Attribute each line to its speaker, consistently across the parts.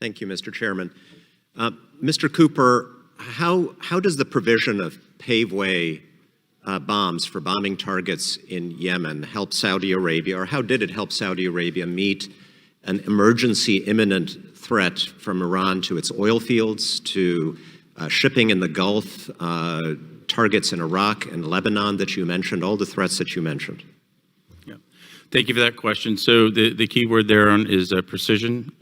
Speaker 1: Thank you, Mr. Chairman. Mr. Cooper, how does the provision of paveway bombs for bombing targets in Yemen help Saudi Arabia, or how did it help Saudi Arabia meet an emergency imminent threat from Iran to its oil fields, to shipping in the Gulf, targets in Iraq and Lebanon that you mentioned, all the threats that you mentioned?
Speaker 2: Yeah. Thank you for that question. So the key word there is precision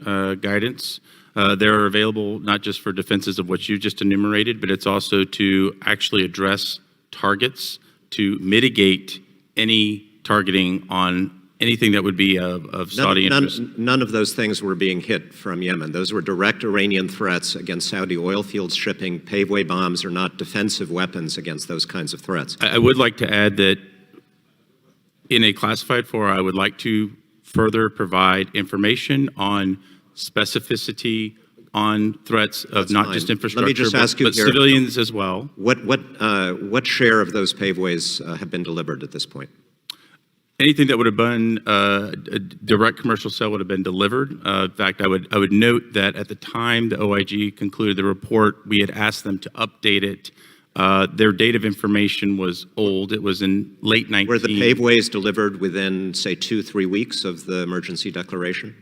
Speaker 2: guidance. They're available not just for defenses of what you just enumerated, but it's also to actually address targets, to mitigate any targeting on anything that would be of Saudi interest.
Speaker 1: None of those things were being hit from Yemen. Those were direct Iranian threats against Saudi oil fields shipping. Paveway bombs are not defensive weapons against those kinds of threats.
Speaker 2: I would like to add that in a classified forum, I would like to further provide information on specificity on threats of
Speaker 1: That's
Speaker 2: not
Speaker 1: fine.
Speaker 2: just infrastructure,
Speaker 1: Let me just ask you
Speaker 2: but
Speaker 1: here,
Speaker 2: civilians as well.
Speaker 1: What share of those paveways have been delivered at this point?
Speaker 2: Anything that would have been a direct commercial sale would have been delivered. In fact, I would note that at the time the OIG concluded the report, we had asked them to update it. Their date of information was old. It was in late 19.
Speaker 1: Were the paveways delivered within, say, 2-3 weeks of the emergency declaration?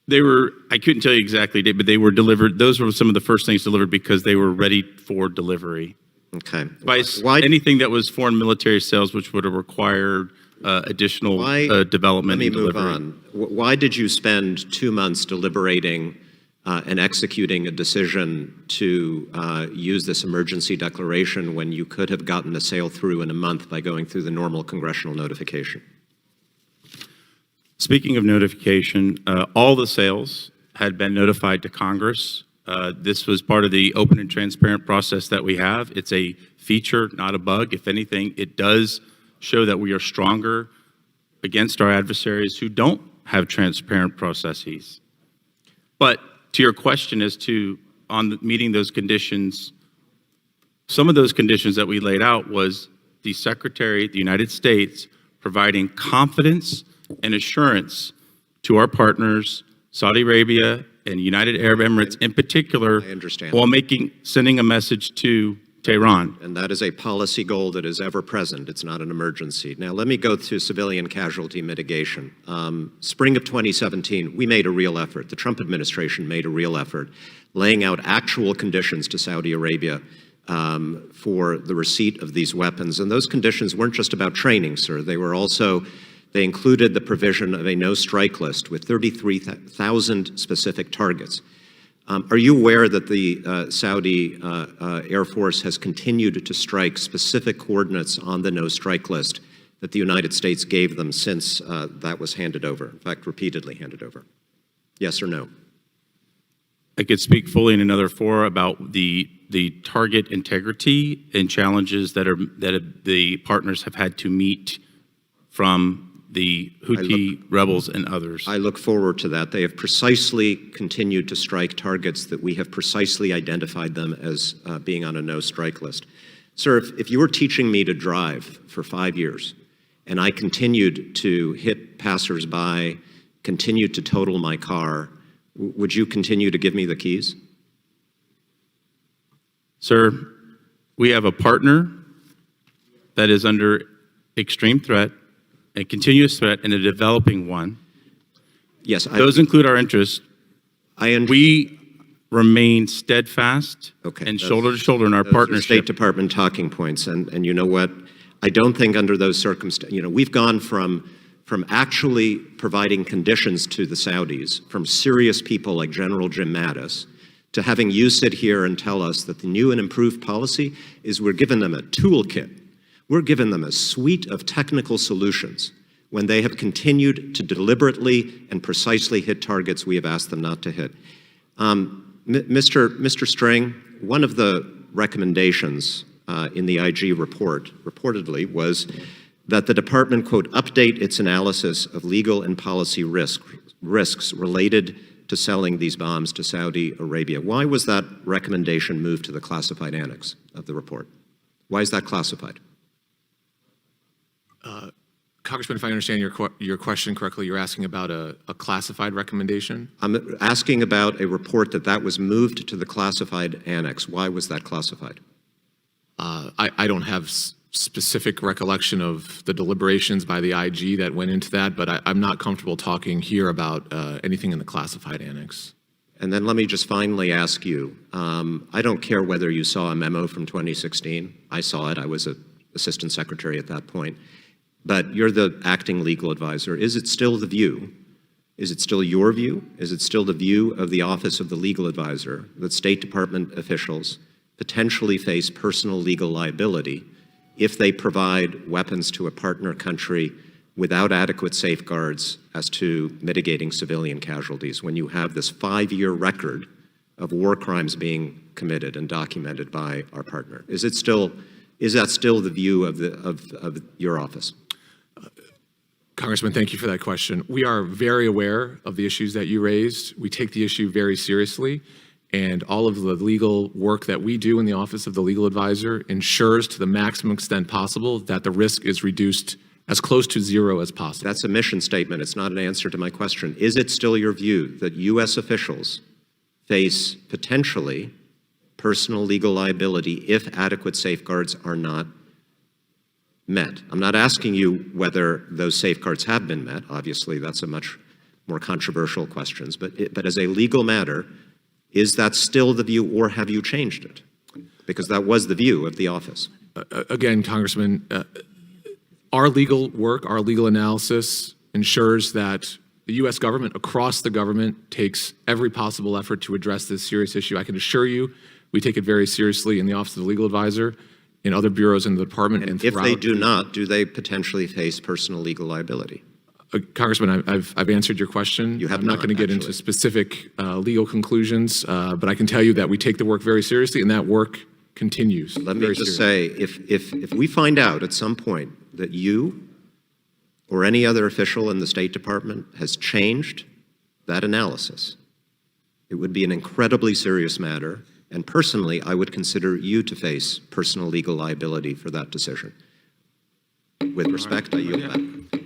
Speaker 2: They were, I couldn't tell you exactly, but they were delivered. Those were some of the first things delivered because they were ready for delivery.
Speaker 1: Okay.
Speaker 2: Why anything that was foreign military sales, which would have required additional development and delivery.
Speaker 1: Let me move on. Why did you spend 2 months deliberating and executing a decision to use this emergency declaration when you could have gotten the sale through in a month by going through the normal congressional notification?
Speaker 2: Speaking of notification, all the sales had been notified to Congress. This was part of the open and transparent process that we have. It's a feature, not a bug. If anything, it does show that we are stronger against our adversaries who don't have transparent processes. But to your question as to meeting those conditions, some of those conditions that we laid out was the Secretary of the United States providing confidence and assurance to our partners, Saudi Arabia and United Arab Emirates in particular,
Speaker 1: I understand.
Speaker 2: while sending a message to Tehran.
Speaker 1: And that is a policy goal that is ever present. It's not an emergency. Now, let me go to civilian casualty mitigation. Spring of 2017, we made a real effort. The Trump administration made a real effort, laying out actual conditions to Saudi Arabia for the receipt of these weapons. And those conditions weren't just about training, sir. They included the provision of a no-strike list with 33,000 specific targets. Are you aware that the Saudi Air Force has continued to strike specific coordinates on the no-strike list that the United States gave them since that was handed over, in fact, repeatedly handed over? Yes or no?
Speaker 2: I could speak fully in another forum about the target integrity and challenges that the partners have had to meet from the Houthi rebels and others.
Speaker 1: I look forward to that. They have precisely continued to strike targets that we have precisely identified them as being on a no-strike list. Sir, if you were teaching me to drive for 5 years and I continued to hit passersby, continued to total my car, would you continue to give me the keys?
Speaker 2: Sir, we have a partner that is under extreme threat, a continuous threat, and a developing one.
Speaker 1: Yes.
Speaker 2: Those include our interests. We remain steadfast and shoulder to shoulder in our partnership.
Speaker 1: State Department talking points, and you know what? I don't think under those circumstances, we've gone from actually providing conditions to the Saudis, from serious people like General Jim Mattis, to having you sit here and tell us that the new and improved policy is we're giving them a toolkit. We're giving them a suite of technical solutions when they have continued to deliberately and precisely hit targets we have asked them not to hit. Mr. String, one of the recommendations in the IG report, reportedly, was that the department, quote, update its analysis of legal and policy risks related to selling these bombs to Saudi Arabia. Why was that recommendation moved to the classified annex of the report? Why is that classified?
Speaker 3: Congressman, if I understand your question correctly, you're asking about a classified recommendation?
Speaker 1: I'm asking about a report that was moved to the classified annex. Why was that classified?
Speaker 3: I don't have specific recollection of the deliberations by the IG that went into that, but I'm not comfortable talking here about anything in the classified annex.
Speaker 1: And then let me just finally ask you, I don't care whether you saw a memo from 2016. I saw it. I was an assistant secretary at that point. But you're the acting legal advisor. Is it still the view? Is it still your view? Is it still the view of the Office of the Legal Advisor that State Department officials potentially face personal legal liability if they provide weapons to a partner country without adequate safeguards as to mitigating civilian casualties, when you have this 5-year record of war crimes being committed and documented by our partner? Is that still the view of your office?
Speaker 3: Congressman, thank you for that question. We are very aware of the issues that you raised. We take the issue very seriously, and all of the legal work that we do in the Office of the Legal Advisor ensures to the maximum extent possible that the risk is reduced as close to zero as possible.
Speaker 1: That's a mission statement. It's not an answer to my question. Is it still your view that U.S. officials face potentially personal legal liability if adequate safeguards are not met? I'm not asking you whether those safeguards have been met. Obviously, that's a much more controversial question. But as a legal matter, is that still the view, or have you changed it? Because that was the view of the office.
Speaker 3: Again, Congressman, our legal work, our legal analysis ensures that the U.S. government, across the government, takes every possible effort to address this serious issue. I can assure you we take it very seriously in the Office of the Legal Advisor, in other bureaus in the department, and throughout.
Speaker 1: If they do not, do they potentially face personal legal liability?
Speaker 3: Congressman, I've answered your question.
Speaker 1: You have
Speaker 3: I'm not going to get into specific legal conclusions, but I can tell you that we take the work very seriously, and that work continues.
Speaker 1: Let me just say, if we find out at some point that you or any other official in the State Department has changed that analysis, it would be an incredibly serious matter. And personally, I would consider you to face personal legal liability for that decision. With respect, I yield back.